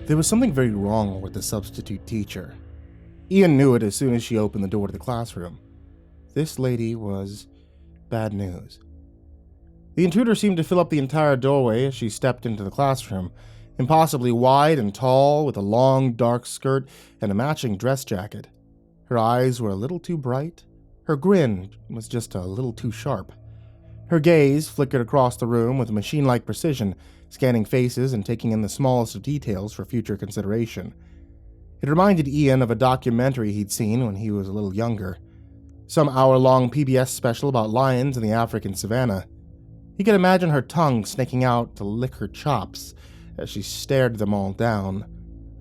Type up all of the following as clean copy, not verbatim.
There was something very wrong with the substitute teacher. Ian knew it as soon as she opened the door to the classroom. This lady was bad news. The intruder seemed to fill up the entire doorway as she stepped into the classroom, impossibly wide and tall, with a long, dark skirt and a matching dress jacket. Her eyes were a little too bright. Her grin was just a little too sharp. Her gaze flickered across the room with machine-like precision, scanning faces and taking in the smallest of details for future consideration. It reminded Ian of a documentary he'd seen when he was a little younger. Some hour-long PBS special about lions in the African savannah. He could imagine her tongue snaking out to lick her chops as she stared them all down,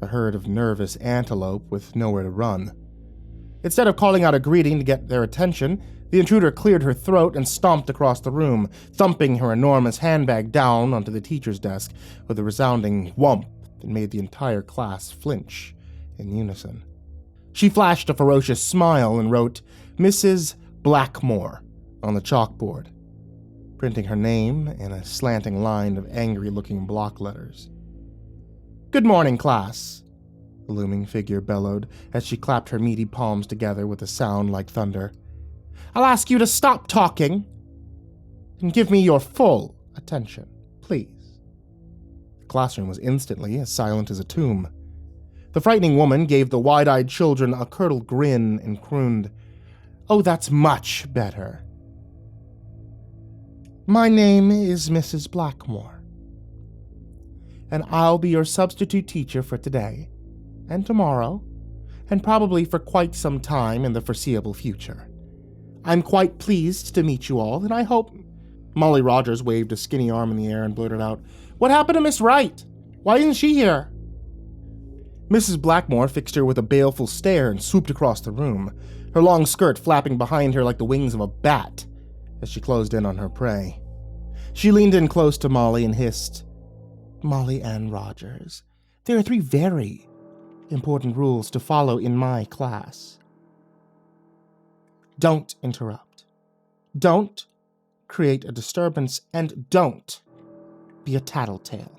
a herd of nervous antelope with nowhere to run. Instead of calling out a greeting to get their attention, the intruder cleared her throat and stomped across the room, thumping her enormous handbag down onto the teacher's desk with a resounding whump that made the entire class flinch in unison. She flashed a ferocious smile and wrote, "Mrs. Blackmoore," on the chalkboard, printing her name in a slanting line of angry-looking block letters. "Good morning, class," the looming figure bellowed as she clapped her meaty palms together with a sound like thunder. "I'll ask you to stop talking and give me your full attention, please." The classroom was instantly as silent as a tomb. The frightening woman gave the wide-eyed children a curdled grin and crooned, "Oh, that's much better. My name is Mrs. Blackmoore, and I'll be your substitute teacher for today, and tomorrow, and probably for quite some time in the foreseeable future. I'm quite pleased to meet you all, and I hope—" Molly Rogers waved a skinny arm in the air and blurted out, "What happened to Miss Wright? Why isn't she here?" Mrs. Blackmoore fixed her with a baleful stare and swooped across the room, her long skirt flapping behind her like the wings of a bat as she closed in on her prey. She leaned in close to Molly and hissed, "Molly Ann Rogers, there are 3 very important rules to follow in my class. Don't interrupt. Don't create a disturbance, and don't be a tattletale.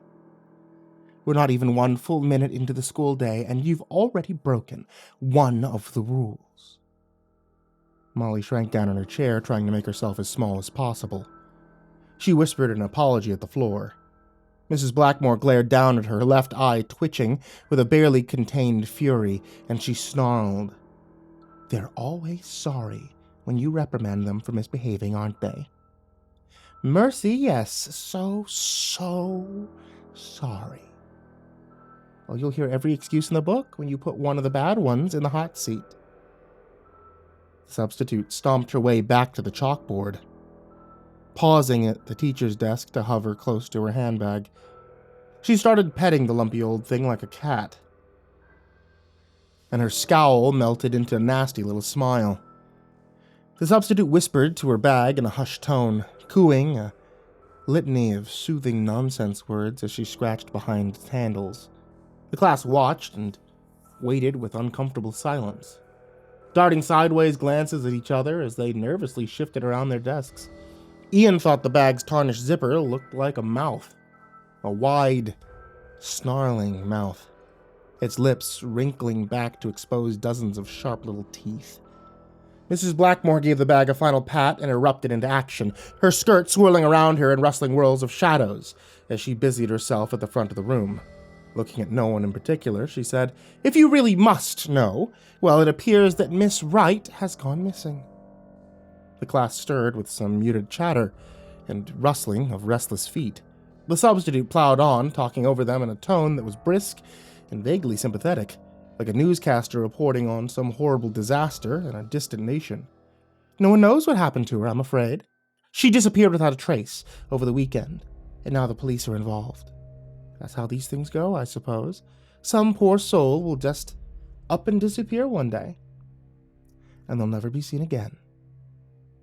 We're not even 1 full minute into the school day, and you've already broken one of the rules." Molly shrank down in her chair, trying to make herself as small as possible. She whispered an apology at the floor. Mrs. Blackmoore glared down at her, her left eye twitching with a barely contained fury, and she snarled, "They're always sorry when you reprimand them for misbehaving, aren't they? Mercy, yes, so sorry. Well, you'll hear every excuse in the book when you put one of the bad ones in the hot seat." The substitute stomped her way back to the chalkboard, pausing at the teacher's desk to hover close to her handbag. She started petting the lumpy old thing like a cat, and her scowl melted into a nasty little smile. The substitute whispered to her bag in a hushed tone, cooing a litany of soothing nonsense words as she scratched behind its handles. The class watched and waited with uncomfortable silence, darting sideways glances at each other as they nervously shifted around their desks. Ian thought the bag's tarnished zipper looked like a mouth, a wide, snarling mouth, its lips wrinkling back to expose dozens of sharp little teeth. Mrs. Blackmoore gave the bag a final pat and erupted into action, her skirt swirling around her in rustling whirls of shadows as she busied herself at the front of the room. Looking at no one in particular, she said, "If you really must know, well, it appears that Miss Wright has gone missing." The class stirred with some muted chatter and rustling of restless feet. The substitute plowed on, talking over them in a tone that was brisk and vaguely sympathetic, like a newscaster reporting on some horrible disaster in a distant nation. "No one knows what happened to her, I'm afraid. She disappeared without a trace over the weekend, and now the police are involved. That's how these things go, I suppose. Some poor soul will just up and disappear one day, and they'll never be seen again."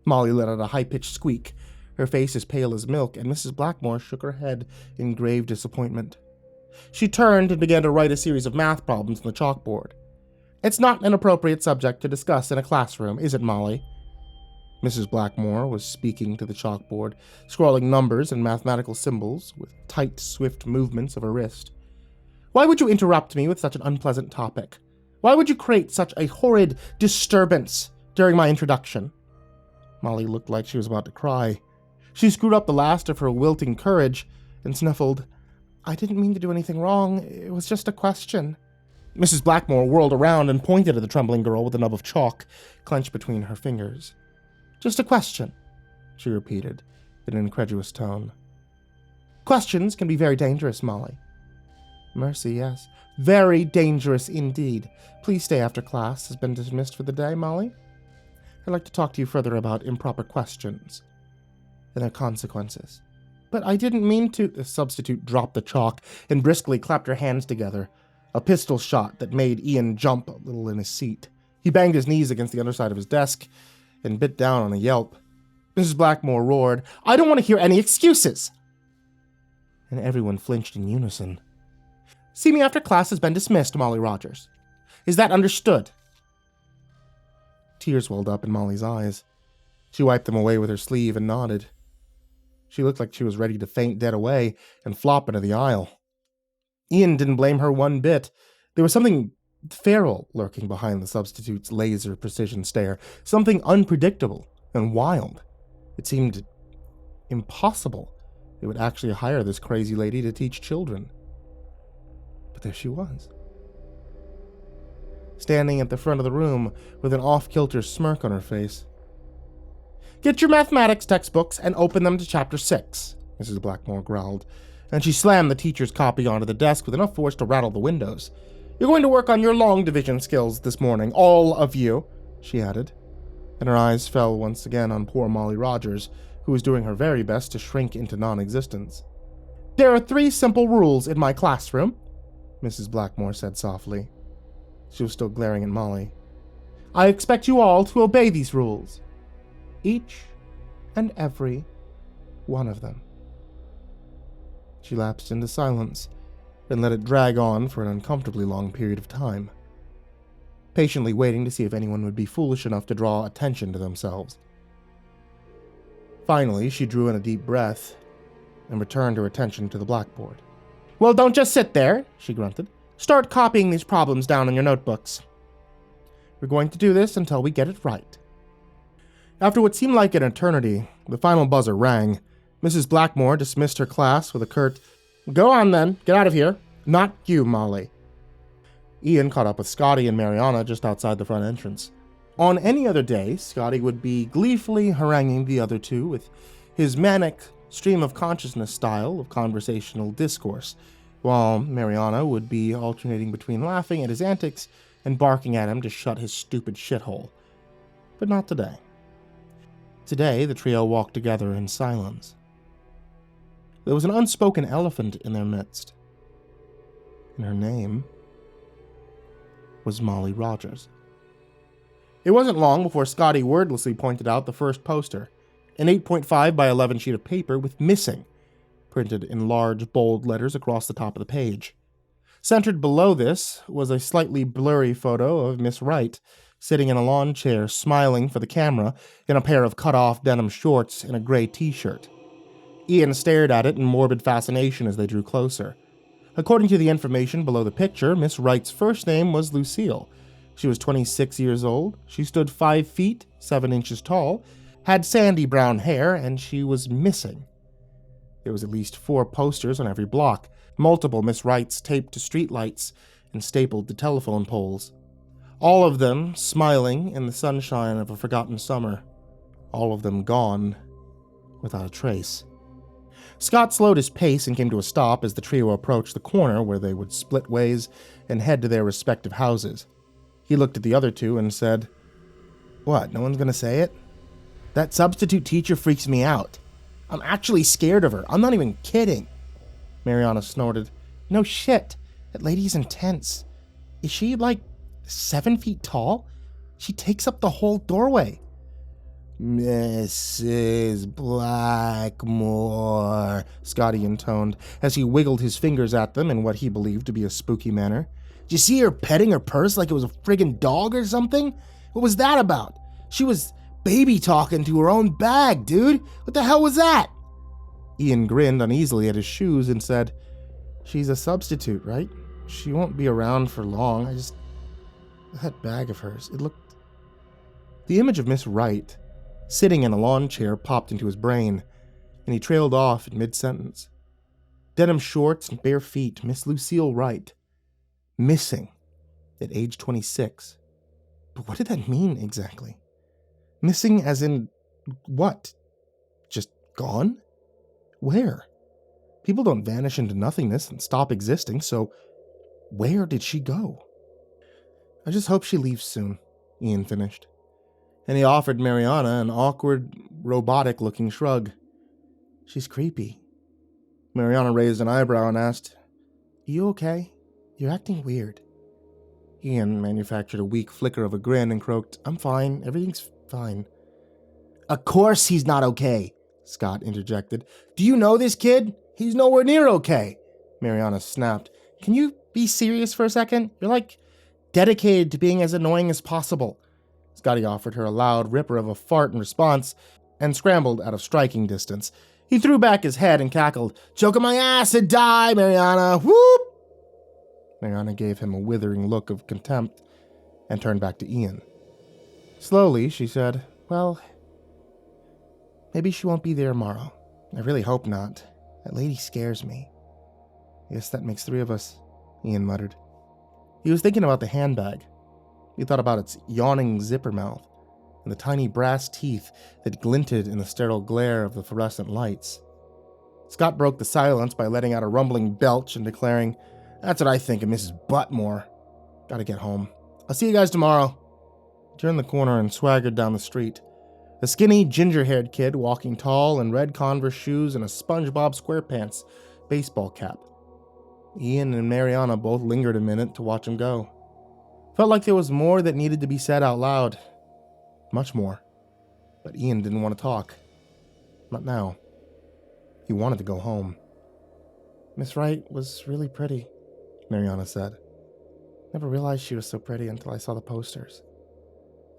Molly let out a high-pitched squeak, her face as pale as milk, and Mrs. Blackmoore shook her head in grave disappointment. She turned and began to write a series of math problems on the chalkboard. "It's not an appropriate subject to discuss in a classroom, is it, Molly?" Mrs. Blackmoore was speaking to the chalkboard, scrawling numbers and mathematical symbols with tight, swift movements of her wrist. Why would you interrupt me with such an unpleasant topic? Why would you create such a horrid disturbance during my introduction? Molly looked like she was about to cry. She screwed up the last of her wilting courage and sniffled. I didn't mean to do anything wrong. It was just a question. Mrs. Blackmoore whirled around and pointed at the trembling girl with a nub of chalk clenched between her fingers. Just a question, she repeated in an incredulous tone. Questions can be very dangerous, Molly. Mercy, yes. Very dangerous indeed. Please stay after class has been dismissed for the day, Molly. I'd like to talk to you further about improper questions and their consequences. But I didn't mean to... The substitute dropped the chalk and briskly clapped her hands together, a pistol shot that made Ian jump a little in his seat. He banged his knees against the underside of his desk and bit down on a yelp. Mrs. Blackmoore roared, I don't want to hear any excuses! And everyone flinched in unison. See me after class has been dismissed, Molly Rogers. Is that understood? Tears welled up in Molly's eyes. She wiped them away with her sleeve and nodded. She looked like she was ready to faint dead away and flop into the aisle. Ian didn't blame her one bit. There was something feral lurking behind the substitute's laser precision stare, something unpredictable and wild. It seemed impossible they would actually hire this crazy lady to teach children. But there she was, standing at the front of the room with an off-kilter smirk on her face. Get your mathematics textbooks and open them to chapter 6, Mrs. Blackmoore growled, and she slammed the teacher's copy onto the desk with enough force to rattle the windows. You're going to work on your long division skills this morning, all of you, she added, and her eyes fell once again on poor Molly Rogers, who was doing her very best to shrink into non-existence. There are 3 simple rules in my classroom, Mrs. Blackmoore said softly. She was still glaring at Molly. I expect you all to obey these rules. Each and every one of them. She lapsed into silence and let it drag on for an uncomfortably long period of time, patiently waiting to see if anyone would be foolish enough to draw attention to themselves. Finally, she drew in a deep breath and returned her attention to the blackboard. Well, don't just sit there, she grunted. Start copying these problems down in your notebooks. We're going to do this until we get it right. After what seemed like an eternity, the final buzzer rang. Mrs. Blackmoore dismissed her class with a curt, Go on then, get out of here. Not you, Molly. Ian caught up with Scotty and Mariana just outside the front entrance. On any other day, Scotty would be gleefully haranguing the other two with his manic stream of consciousness style of conversational discourse, while Mariana would be alternating between laughing at his antics and barking at him to shut his stupid shithole. But not today. Today, the trio walked together in silence. There was an unspoken elephant in their midst, and her name was Molly Rogers. It wasn't long before Scotty wordlessly pointed out the first poster, an 8.5 by 11 sheet of paper with missing printed in large, bold letters across the top of the page. Centered below this was a slightly blurry photo of Miss Wright, sitting in a lawn chair, smiling for the camera in a pair of cut-off denim shorts and a gray t-shirt. Ian stared at it in morbid fascination as they drew closer. According to the information below the picture, Miss Wright's first name was Lucille. She was 26 years old, she stood 5 feet, 7 inches tall, had sandy brown hair, and she was missing. There was at least 4 posters on every block, multiple Miss Wrights taped to streetlights and stapled to telephone poles. All of them smiling in the sunshine of a forgotten summer. All of them gone, without a trace. Scott slowed his pace and came to a stop as the trio approached the corner where they would split ways and head to their respective houses. He looked at the other two and said, What, no one's gonna say it? That substitute teacher freaks me out. I'm actually scared of her. I'm not even kidding. Mariana snorted. No shit. That lady's intense. Is she, 7 feet tall? She takes up the whole doorway. Mrs. Blackmoore, Scotty intoned, as he wiggled his fingers at them in what he believed to be a spooky manner. Did you see her petting her purse like it was a friggin' dog or something? What was that about? She was baby talking to her own bag, dude. What the hell was that? Ian grinned uneasily at his shoes and said, She's a substitute, right? She won't be around for long. That bag of hers, it looked... The image of Miss Wright, sitting in a lawn chair, popped into his brain, and he trailed off in mid-sentence. Denim shorts and bare feet, Miss Lucille Wright. Missing at age 26. But what did that mean exactly? Missing as in what? Just gone? Where? People don't vanish into nothingness and stop existing, so where did she go? I just hope she leaves soon, Ian finished. And he offered Mariana an awkward, robotic-looking shrug. She's creepy. Mariana raised an eyebrow and asked, You okay? You're acting weird. Ian manufactured a weak flicker of a grin and croaked, I'm fine. Everything's fine. Of course he's not okay, Scott interjected. Do you know this kid? He's nowhere near okay. Mariana snapped. Can you be serious for a second? You're like dedicated to being as annoying as possible. Scotty offered her a loud ripper of a fart in response and scrambled out of striking distance. He threw back his head and cackled, Choking my ass and die, Mariana! Whoop! Mariana gave him a withering look of contempt and turned back to Ian. Slowly, she said, Well, maybe she won't be there tomorrow. I really hope not. That lady scares me. Guess that makes 3 of us, Ian muttered. He was thinking about the handbag. He thought about its yawning zipper mouth and the tiny brass teeth that glinted in the sterile glare of the fluorescent lights. Scott broke the silence by letting out a rumbling belch and declaring, That's what I think of Mrs. Blackmoore. Gotta get home. I'll see you guys tomorrow. He turned the corner and swaggered down the street. A skinny, ginger-haired kid walking tall in red Converse shoes and a SpongeBob SquarePants baseball cap. Ian and Mariana both lingered a minute to watch him go. Felt like there was more that needed to be said out loud. Much more. But Ian didn't want to talk. Not now. He wanted to go home. Miss Wright was really pretty, Mariana said. Never realized she was so pretty until I saw the posters.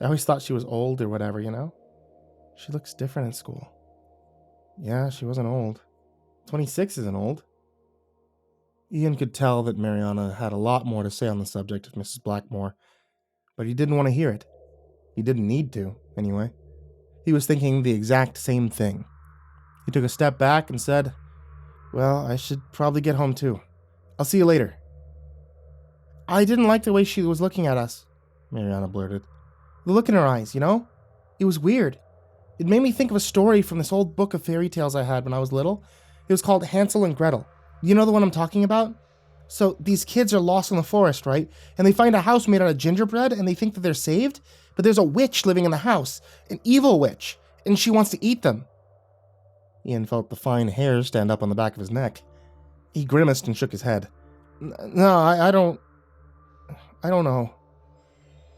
I always thought she was old or whatever, you know? She looks different in school. Yeah, she wasn't old. 26 isn't old. Ian could tell that Mariana had a lot more to say on the subject of Mrs. Blackmoore, but he didn't want to hear it. He didn't need to, anyway. He was thinking the exact same thing. He took a step back and said, Well, I should probably get home too. I'll see you later. I didn't like the way she was looking at us, Mariana blurted. The look in her eyes, you know? It was weird. It made me think of a story from this old book of fairy tales I had when I was little. It was called Hansel and Gretel. You know the one I'm talking about? So these kids are lost in the forest, right? And they find a house made out of gingerbread and they think that they're saved, but there's a witch living in the house, an evil witch, and she wants to eat them. Ian felt the fine hairs stand up on the back of his neck. He grimaced and shook his head. No, I don't know.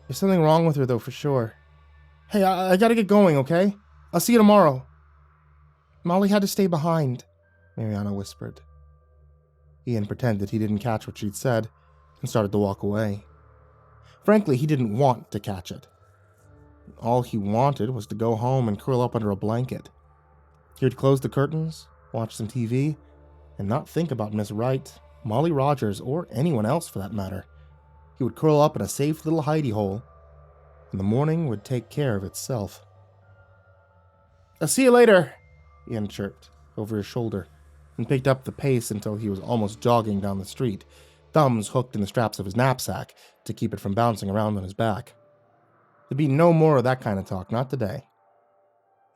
There's something wrong with her though, for sure. Hey, I gotta get going, okay? I'll see you tomorrow. Molly had to stay behind, Mariana whispered. Ian pretended he didn't catch what she'd said and started to walk away. Frankly, he didn't want to catch it. All he wanted was to go home and curl up under a blanket. He would close the curtains, watch some TV, and not think about Miss Wright, Molly Rogers, or anyone else for that matter. He would curl up in a safe little hidey hole, and the morning would take care of itself. I'll see you later, Ian chirped over his shoulder, and picked up the pace until he was almost jogging down the street, thumbs hooked in the straps of his knapsack to keep it from bouncing around on his back. There'd be no more of that kind of talk, not today.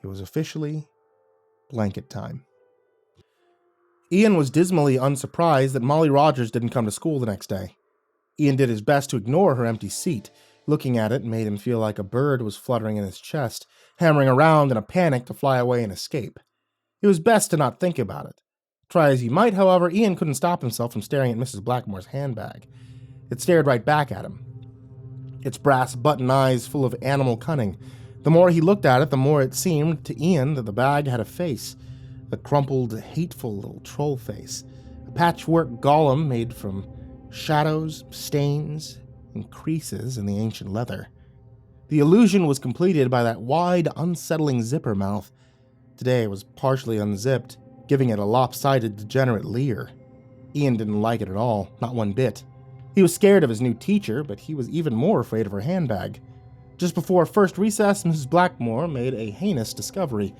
It was officially blanket time. Ian was dismally unsurprised that Molly Rogers didn't come to school the next day. Ian did his best to ignore her empty seat. Looking at it made him feel like a bird was fluttering in his chest, hammering around in a panic to fly away and escape. It was best to not think about it. Try as he might, however, Ian couldn't stop himself from staring at Mrs. Blackmore's handbag. It stared right back at him, its brass button eyes full of animal cunning. The more he looked at it, the more it seemed to Ian that the bag had a face, a crumpled, hateful little troll face, a patchwork golem made from shadows, stains, and creases in the ancient leather. The illusion was completed by that wide, unsettling zipper mouth. Today it was partially unzipped, giving it a lopsided, degenerate leer. Ian didn't like it at all, not one bit. He was scared of his new teacher, but he was even more afraid of her handbag. Just before first recess, Mrs. Blackmoore made a heinous discovery.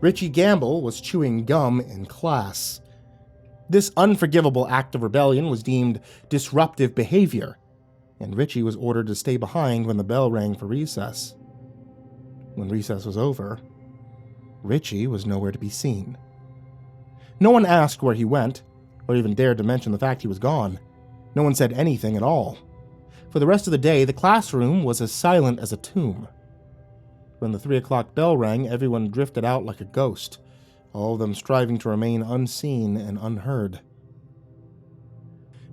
Richie Gamble was chewing gum in class. This unforgivable act of rebellion was deemed disruptive behavior, and Richie was ordered to stay behind when the bell rang for recess. When recess was over, Richie was nowhere to be seen. No one asked where he went, or even dared to mention the fact he was gone. No one said anything at all. For the rest of the day, the classroom was as silent as a tomb. When the 3 o'clock bell rang, everyone drifted out like a ghost, all of them striving to remain unseen and unheard.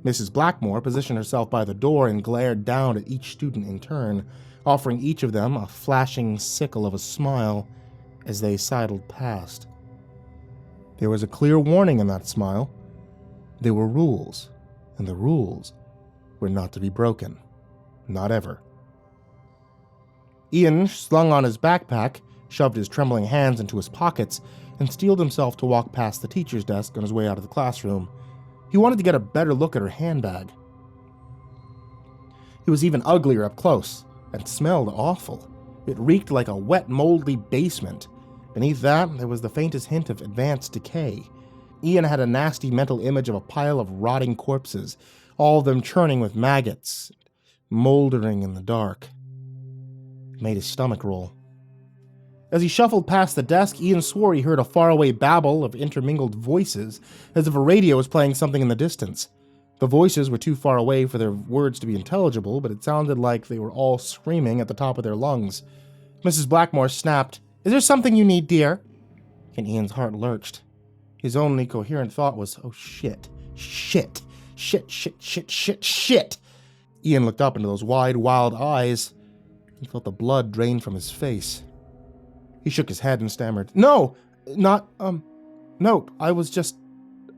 Mrs. Blackmoore positioned herself by the door and glared down at each student in turn, offering each of them a flashing sickle of a smile as they sidled past. There was a clear warning in that smile. There were rules, and the rules were not to be broken. Not ever. Ian slung on his backpack, shoved his trembling hands into his pockets, and steeled himself to walk past the teacher's desk on his way out of the classroom. He wanted to get a better look at her handbag. It was even uglier up close, and smelled awful. It reeked like a wet, moldy basement. Beneath that, there was the faintest hint of advanced decay. Ian had a nasty mental image of a pile of rotting corpses, all of them churning with maggots, moldering in the dark. It made his stomach roll. As he shuffled past the desk, Ian swore he heard a faraway babble of intermingled voices, as if a radio was playing something in the distance. The voices were too far away for their words to be intelligible, but it sounded like they were all screaming at the top of their lungs. Mrs. Blackmoore snapped, "Is there something you need, dear?" And Ian's heart lurched. His only coherent thought was, "Oh shit, shit, shit, shit, shit, shit, shit." Ian looked up into those wide, wild eyes. He felt the blood drain from his face. He shook his head and stammered, no, I was just,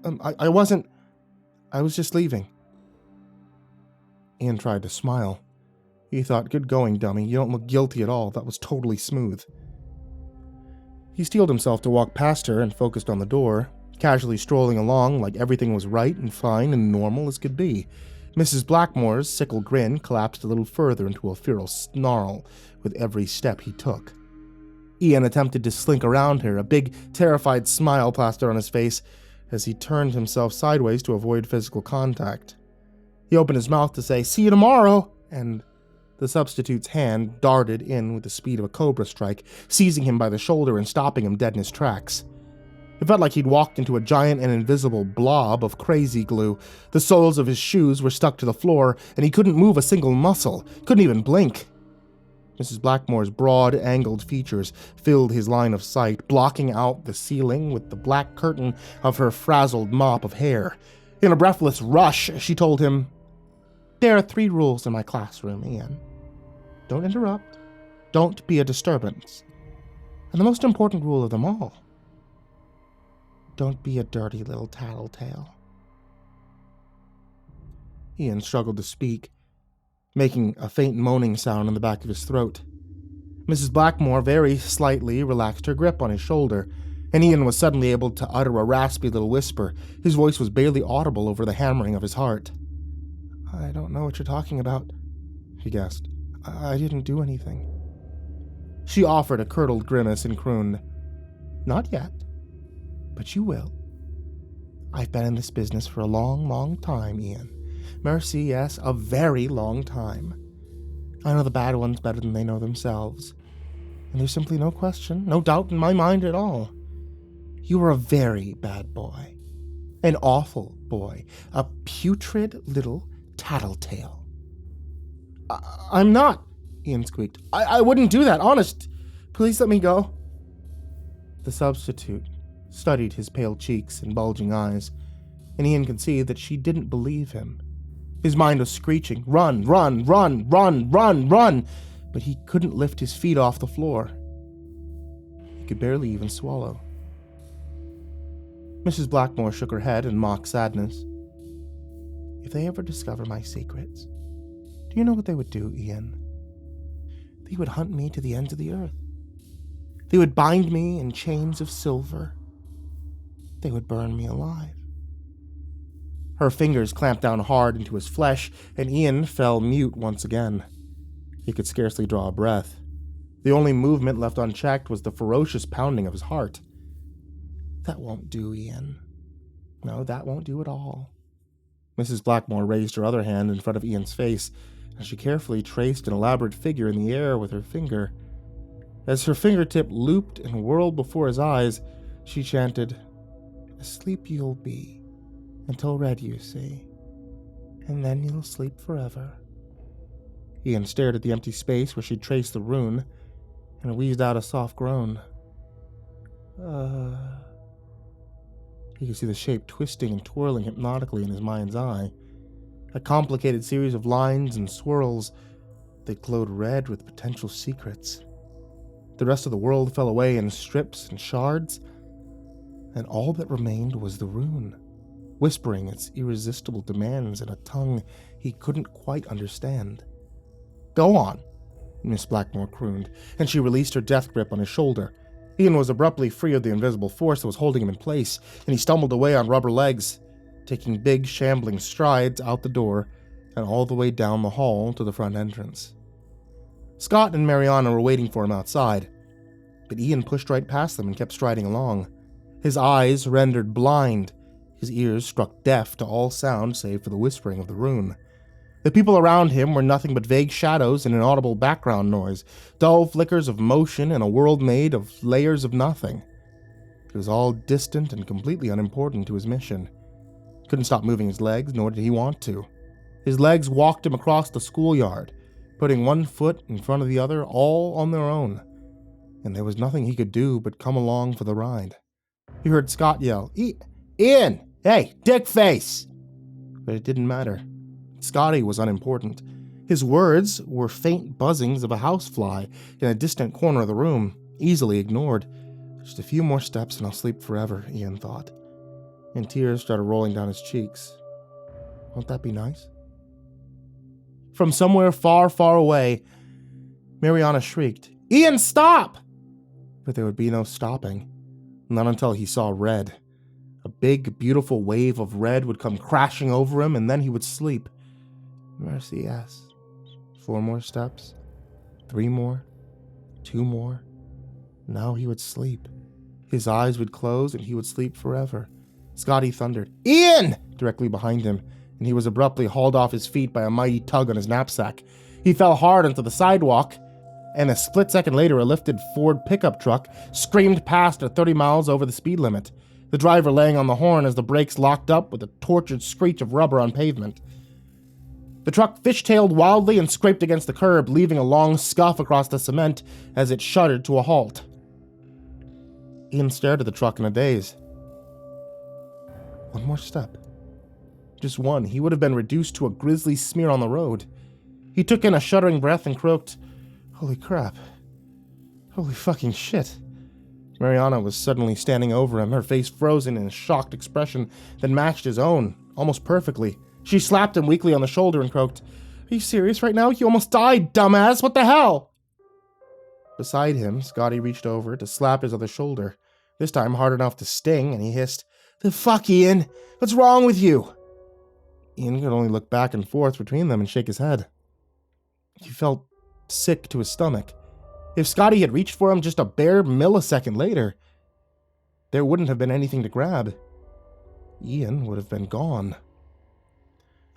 I was just leaving." Ian tried to smile. He thought, "Good going, dummy. You don't look guilty at all. That was totally smooth." He steeled himself to walk past her and focused on the door, casually strolling along like everything was right and fine and normal as could be. Mrs. Blackmore's sickle grin collapsed a little further into a feral snarl with every step he took. Ian attempted to slink around her, a big, terrified smile plastered on his face as he turned himself sideways to avoid physical contact. He opened his mouth to say, "See you tomorrow," and the substitute's hand darted in with the speed of a cobra strike, seizing him by the shoulder and stopping him dead in his tracks. It felt like he'd walked into a giant and invisible blob of crazy glue. The soles of his shoes were stuck to the floor, and he couldn't move a single muscle, couldn't even blink. Mrs. Blackmore's broad, angled features filled his line of sight, blocking out the ceiling with the black curtain of her frazzled mop of hair. In a breathless rush, she told him, "There are 3 rules in my classroom, Ian. Don't interrupt. Don't be a disturbance. And the most important rule of them all, don't be a dirty little tattletale." Ian struggled to speak, making a faint moaning sound in the back of his throat. Mrs. Blackmoore very slightly relaxed her grip on his shoulder, and Ian was suddenly able to utter a raspy little whisper. His voice was barely audible over the hammering of his heart. "I don't know what you're talking about," he gasped. I didn't do anything." She offered a curdled grimace and crooned, "Not yet, but you will. I've been in this business for a long, long time, Ian. Mercy, yes, a very long time. I know the bad ones better than they know themselves. And there's simply no question, no doubt in my mind at all. You were a very bad boy. An awful boy. A putrid little tattletale." I'm not," Ian squeaked. I wouldn't do that, honest. Please let me go." The substitute studied his pale cheeks and bulging eyes, and Ian could see that she didn't believe him. His mind was screeching, "Run, run, run, run, run, run," but he couldn't lift his feet off the floor. He could barely even swallow. Mrs. Blackmoore shook her head in mock sadness. "If they ever discover my secrets, do you know what they would do, Ian? They would hunt me to the ends of the earth. They would bind me in chains of silver. They would burn me alive. Her fingers clamped down hard into his flesh, and Ian fell mute once again. He could scarcely draw a breath. The only movement left unchecked was the ferocious pounding of his heart. That won't do, Ian. No, that won't do at all. Mrs. Blackmoore raised her other hand in front of Ian's face, and she carefully traced an elaborate figure in the air with her finger. As her fingertip looped and whirled before his eyes, she chanted, "Asleep you'll be, until red you see, and then you'll sleep forever." Ian stared at the empty space where she'd traced the rune, and wheezed out a soft groan. He could see the shape twisting and twirling hypnotically in his mind's eye. A complicated series of lines and swirls that glowed red with potential secrets. The rest of the world fell away in strips and shards, and all that remained was the rune, whispering its irresistible demands in a tongue he couldn't quite understand. "Go on," Miss Blackmoore crooned, and she released her death grip on his shoulder. Ian was abruptly free of the invisible force that was holding him in place, and he stumbled away on rubber legs, taking big, shambling strides out the door and all the way down the hall to the front entrance. Scott and Mariana were waiting for him outside, but Ian pushed right past them and kept striding along. His eyes rendered blind, his ears struck deaf to all sound save for the whispering of the rune. The people around him were nothing but vague shadows and inaudible background noise, dull flickers of motion in a world made of layers of nothing. It was all distant and completely unimportant to his mission. He couldn't stop moving his legs, nor did he want to. His legs walked him across the schoolyard, putting one foot in front of the other, all on their own, and there was nothing he could do but come along for the ride. He heard Scott yell, "Ian! Hey, dick face!" But it didn't matter. Scotty was unimportant. His words were faint buzzings of a housefly in a distant corner of the room, easily ignored. Just a few more steps and I'll sleep forever, Ian thought. And tears started rolling down his cheeks. Won't that be nice? From somewhere far, far away, Mariana shrieked, "Ian, stop!" But there would be no stopping. Not until he saw red. A big, beautiful wave of red would come crashing over him, and then he would sleep. Mercy, yes. 4 more steps. 3 more. 2 more. Now he would sleep. His eyes would close, and he would sleep forever. Scotty thundered, "Ian!" directly behind him, and he was abruptly hauled off his feet by a mighty tug on his knapsack. He fell hard onto the sidewalk, and a split second later a lifted Ford pickup truck screamed past at 30 miles over the speed limit, the driver laying on the horn as the brakes locked up with a tortured screech of rubber on pavement. The truck fishtailed wildly and scraped against the curb, leaving a long scuff across the cement as it shuddered to a halt. Ian stared at the truck in a daze. 1 more step. Just one, he would have been reduced to a grisly smear on the road. He took in a shuddering breath and croaked, "Holy crap. Holy fucking shit." Mariana was suddenly standing over him, her face frozen in a shocked expression that matched his own, almost perfectly. She slapped him weakly on the shoulder and croaked, "Are you serious right now? You almost died, dumbass! What the hell?" Beside him, Scotty reached over to slap his other shoulder, this time hard enough to sting, and he hissed, "The fuck, Ian? What's wrong with you?" Ian could only look back and forth between them and shake his head. He felt sick to his stomach. If Scotty had reached for him just a bare millisecond later, there wouldn't have been anything to grab. Ian would have been gone.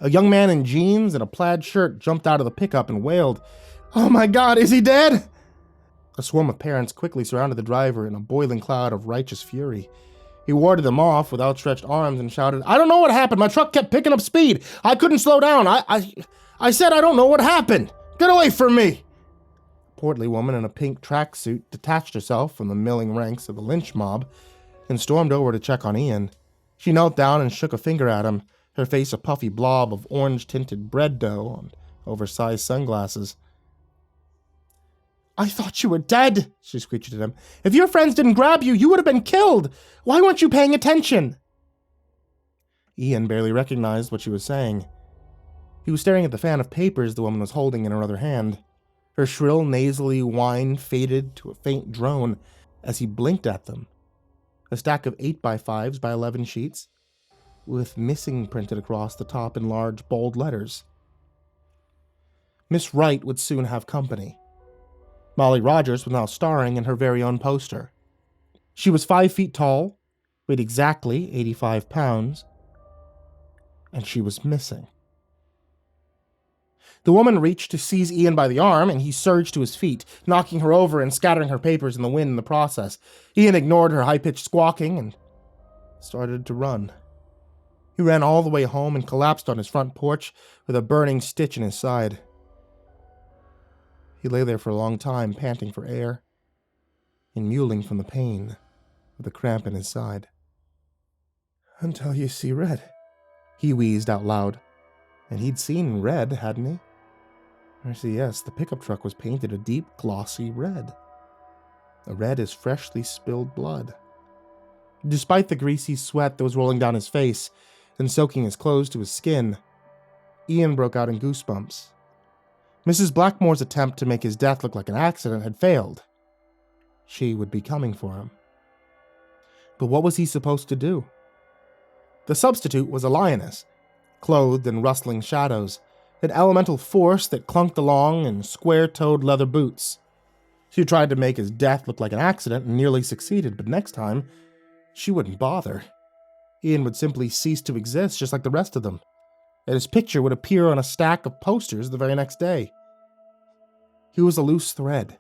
A young man in jeans and a plaid shirt jumped out of the pickup and wailed, "Oh my God, is he dead?" A swarm of parents quickly surrounded the driver in a boiling cloud of righteous fury. He warded them off with outstretched arms and shouted, "I don't know what happened. My truck kept picking up speed. I couldn't slow down. I said I don't know what happened. Get away from me!" A portly woman in a pink tracksuit detached herself from the milling ranks of the lynch mob and stormed over to check on Ian. She knelt down and shook a finger at him, her face a puffy blob of orange-tinted bread dough on oversized sunglasses. "I thought you were dead," she screeched at him. "If your friends didn't grab you, you would have been killed. Why weren't you paying attention?" Ian barely recognized what she was saying. He was staring at the fan of papers the woman was holding in her other hand. Her shrill, nasally whine faded to a faint drone as he blinked at them. A stack of 8x5s by 11 sheets. with missing printed across the top in large, bold letters. Miss Wright would soon have company. Molly Rogers was now starring in her very own poster. She was 5 feet tall, weighed exactly 85 pounds, and she was missing. The woman reached to seize Ian by the arm, and he surged to his feet, knocking her over and scattering her papers in the wind in the process. Ian ignored her high-pitched squawking and started to run. He ran all the way home and collapsed on his front porch with a burning stitch in his side. He lay there for a long time, panting for air and mewling from the pain of the cramp in his side. "Until you see red," he wheezed out loud. And he'd seen red, hadn't he? Actually, yes, the pickup truck was painted a deep, glossy red. A red as freshly spilled blood. Despite the greasy sweat that was rolling down his face and soaking his clothes to his skin, Ian broke out in goosebumps. Mrs. Blackmoore's attempt to make his death look like an accident had failed. She would be coming for him. But what was he supposed to do? The substitute was a lioness, clothed in rustling shadows, an elemental force that clunked along in square-toed leather boots. She tried to make his death look like an accident and nearly succeeded, but next time, she wouldn't bother. Ian would simply cease to exist just like the rest of them, and his picture would appear on a stack of posters the very next day. He was a loose thread,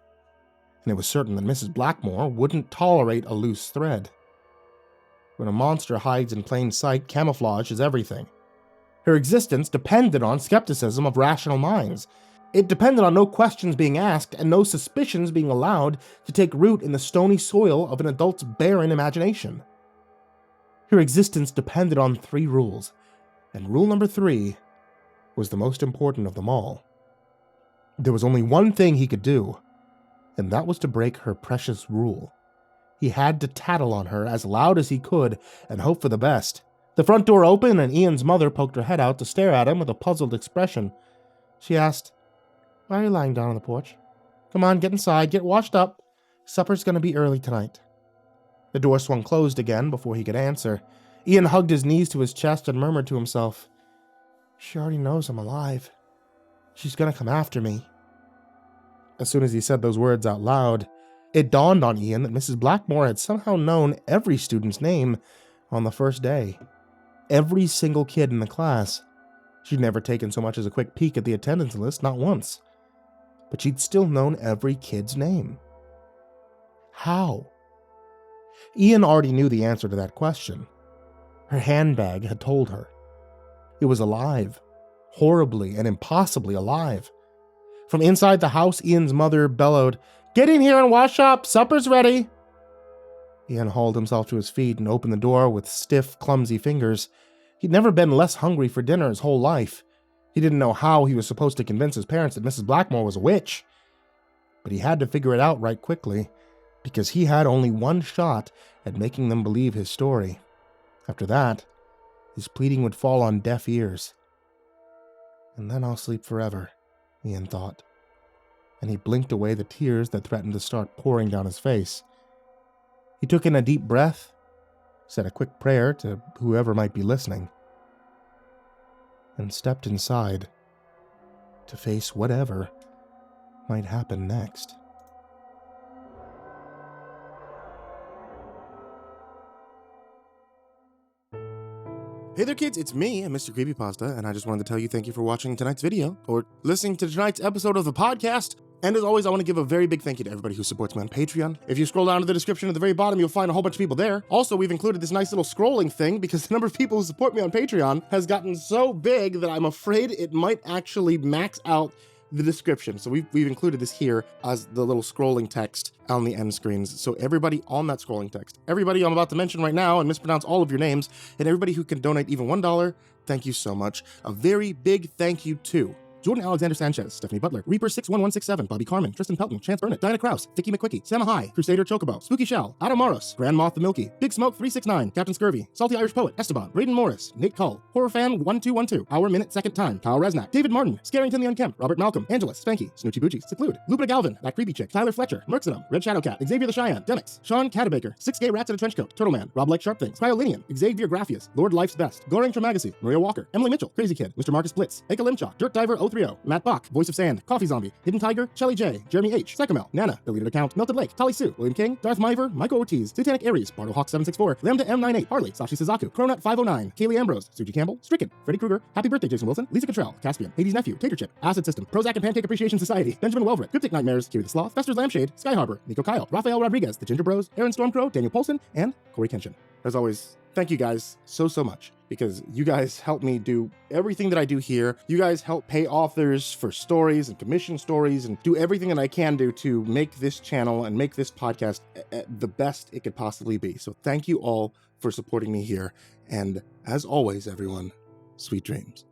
and it was certain that Mrs. Blackmoore wouldn't tolerate a loose thread. When a monster hides in plain sight, camouflage is everything. Her existence depended on skepticism of rational minds. It depended on no questions being asked and no suspicions being allowed to take root in the stony soil of an adult's barren imagination. Her existence depended on 3 rules, and rule number 3 was the most important of them all. There was only one thing he could do, and that was to break her precious rule. He had to tattle on her as loud as he could and hope for the best. The front door opened and Ian's mother poked her head out to stare at him with a puzzled expression. She asked, "Why are you lying down on the porch? Come on, get inside, get washed up. Supper's going to be early tonight." The door swung closed again before he could answer. Ian hugged his knees to his chest and murmured to himself, "She already knows I'm alive. She's going to come after me." As soon as he said those words out loud, it dawned on Ian that Mrs. Blackmoore had somehow known every student's name on the first day. Every single kid in the class. She'd never taken so much as a quick peek at the attendance list, not once. But she'd still known every kid's name. How? Ian already knew the answer to that question. Her handbag had told her. It was alive. Horribly and impossibly alive. From inside the house, Ian's mother bellowed, "Get in here and wash up! Supper's ready!" Ian hauled himself to his feet and opened the door with stiff, clumsy fingers. He'd never been less hungry for dinner his whole life. He didn't know how he was supposed to convince his parents that Mrs. Blackmoore was a witch. But he had to figure it out right quickly, because he had only one shot at making them believe his story. After that, his pleading would fall on deaf ears. And then I'll sleep forever, Ian thought. And he blinked away the tears that threatened to start pouring down his face. He took in a deep breath, said a quick prayer to whoever might be listening, and stepped inside to face whatever might happen next. Hey there kids, it's me, MrCreepyPasta, and I just wanted to tell you thank you for watching tonight's video, or listening to tonight's episode of the podcast. And as always, I want to give a very big thank you to everybody who supports me on Patreon. If you scroll down to the description at the very bottom, you'll find a whole bunch of people there. Also, we've included this nice little scrolling thing because the number of people who support me on Patreon has gotten so big that I'm afraid it might actually max out the description. So we've included this here as the little scrolling text on the end screens. So everybody on that scrolling text, everybody I'm about to mention right now and mispronounce all of your names, and everybody who can donate even $1, thank you so much. A very big thank you to Jordan Alexander Sanchez, Stephanie Butler, Reaper61167, Bobby Karman, Tristan Pelton, Chance Burnett, Diana Kraus, Thiccy McQuicky, SamaHigh, CrusaderChocobo, SpookyShel, Atomaurus, Grand Moth the Milky, Big Smoke 369, Captain Scurvy, SaltyIrishPoet, Estebean, Brayden Morris, Nate Kuhl, HorrorFan1212, Hour Minute Second Time, Kyle Reznak, David Martin, Scare-ington the Unkempt, Robert Malcolm, Angelus, Spanky, Snoochie Boochie, Seclude, Lupita Galvin, That Creepy Chick, Tyler Fletcher, Merxenum, Red Shadow Cat, Xavier the Cheyenne, Demix, Sean Cadieu-baker, 6 Gay Rats in a Trenchcoat, Turtleman, Rob Like Sharp Things, Cryolinian, Xavier Graphius, Lord Life's Best, Goring Tramagasi, Maria Walker, Emily Mitchell, Crazy Kid, Mr. Marcus Blitz, Aka Limchok, Dirt Diver 030, Matt Bach, Voice of Sand, Coffee Zombie, Hidden Tiger, Shelly J, Jeremy H, Psychomel, Nana, Deleted Account, Melted Lake, Tali Sue, William King, Darth Miver, Michael Ortiz, Titanic Aries, Bardo Hawk 764, Lambda M98, Harley, Sashi Suzaku, Cronut 509, Kaylee Ambrose, Suji Campbell, Stricken, Freddy Krueger, Happy Birthday Jason Wilson, Lisa Cottrell, Caspian, Hades Nephew, Tater Chip, Acid System, Prozac and Pancake Appreciation Society, Benjamin Welvert, Cryptic Nightmares, Kiwi the Sloth, Fester's Lampshade, Sky Harbor, Nico Kyle, Rafael Rodriguez, The Ginger Bros, Aaron Stormcrow, Daniel Polson, and Corey Kenshin. As always, thank you guys so much, because you guys help me do everything that I do here. You guys help pay authors for stories and commission stories and do everything that I can do to make this channel and make this podcast the best it could possibly be. So thank you all for supporting me here. And as always, everyone, sweet dreams.